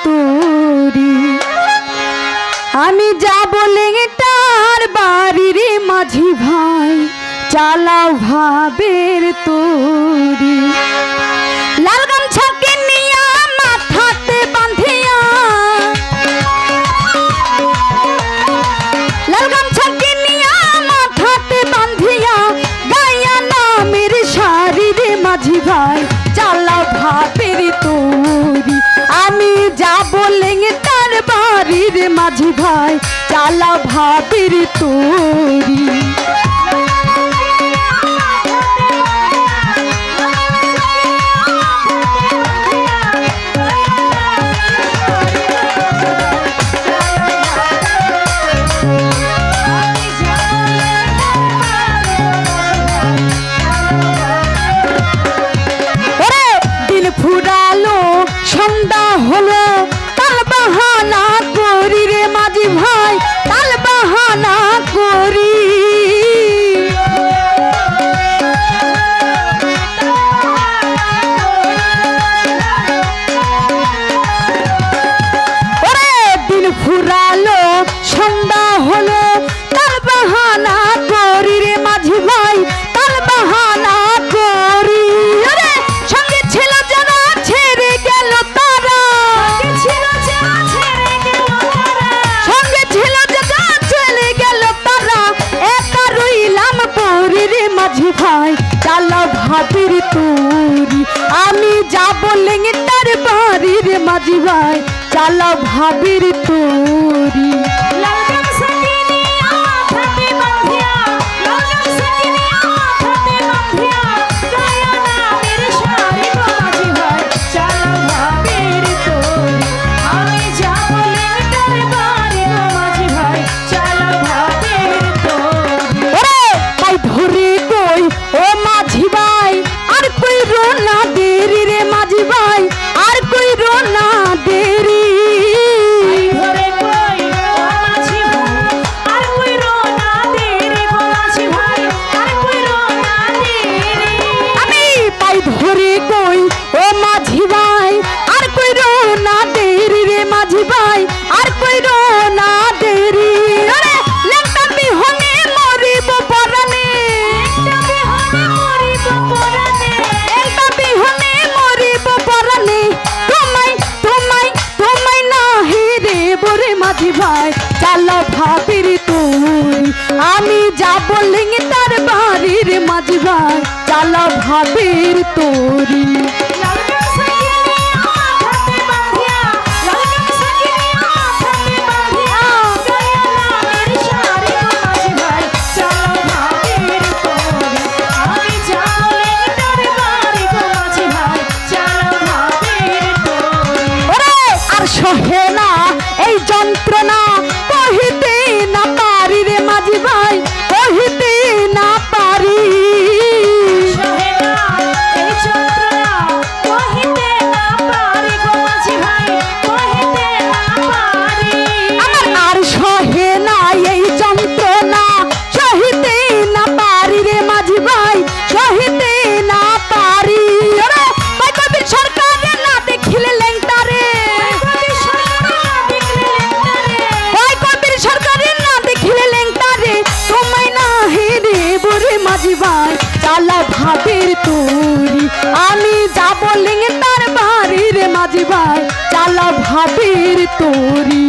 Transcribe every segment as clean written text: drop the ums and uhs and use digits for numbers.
তোরি আমি যাব লেঙ্গটার বাড়ির মাঝি ভাই চালাও ভাবের তোরি লাল গামছাকে নিয়া মাথাতে বাঁধিয়া লাল গামছাকে নিয়া মাথাতে বাঁধিয়া গাইয়া নামের শাড়ির মাঝি ভাই চালাও ভাবের তোরি আমি যাব লেঙ্গটার বাড়ির মাঝি ভাই চালাও ভাবের তোরি ফুরালো সন্ধ্যা হলো তাল বাহানা করি রে মাঝি ভাই তাল বাহানা করি ওরে দিন ফুরালো সন্ধ্যা হলো তাল বাহানা করি রে মাঝি ভাই তাল বাহানা করি ভাই চালা ভাবির তোরি আমি যাব লেঙ্গটার বাড়ির মাঝি ভাই চালা ভাবির তোরি ভাই চালা ভাবির তোরি আমি যাব লেঙ্গটার বাড়ির মাঝি ভাই চালা ভাবির তোরি সহে না এই যন্ত্রণা কহিতে না পারি রে মাঝি ভাই কহিতে না পারি আমার আর সহে না এই যন্ত্রণা সহিতে না পারি রে মাঝি ভাই সহিতে না পারি সরকার না দেখিলে লেংটারে মাঝি ভাই চালা ভাবির তোরি আমি যাব লেঙ্গটার বাড়ির মাঝি ভাই চালা ভাবির তোরি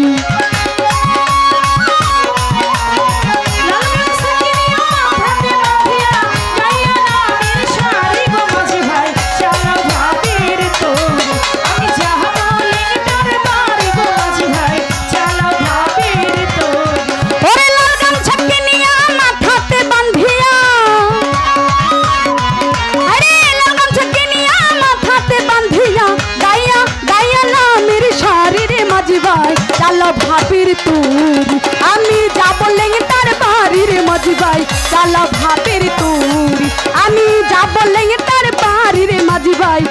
চালা ভাবির তোরি আমি যাব লেঙ্গটার বাড়ির মাঝি ভাই চালা ভাবির তোরি আমি যাব লেঙ্গটার বাড়ির মাঝি ভাই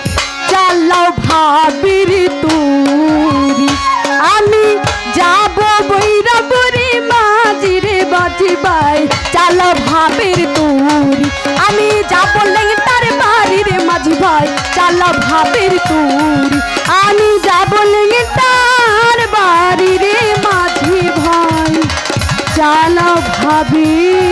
চালা ভাবির তোরি আমি যাব বৈরাবুরি মাঝির মাঝি ভাই চালা ভাবির তোরি আমি যাব লেঙ্গটার বাড়ির মাঝি ভাই চালা ভাবির তোরি আমি যাব লেঙ্গটার ভাবি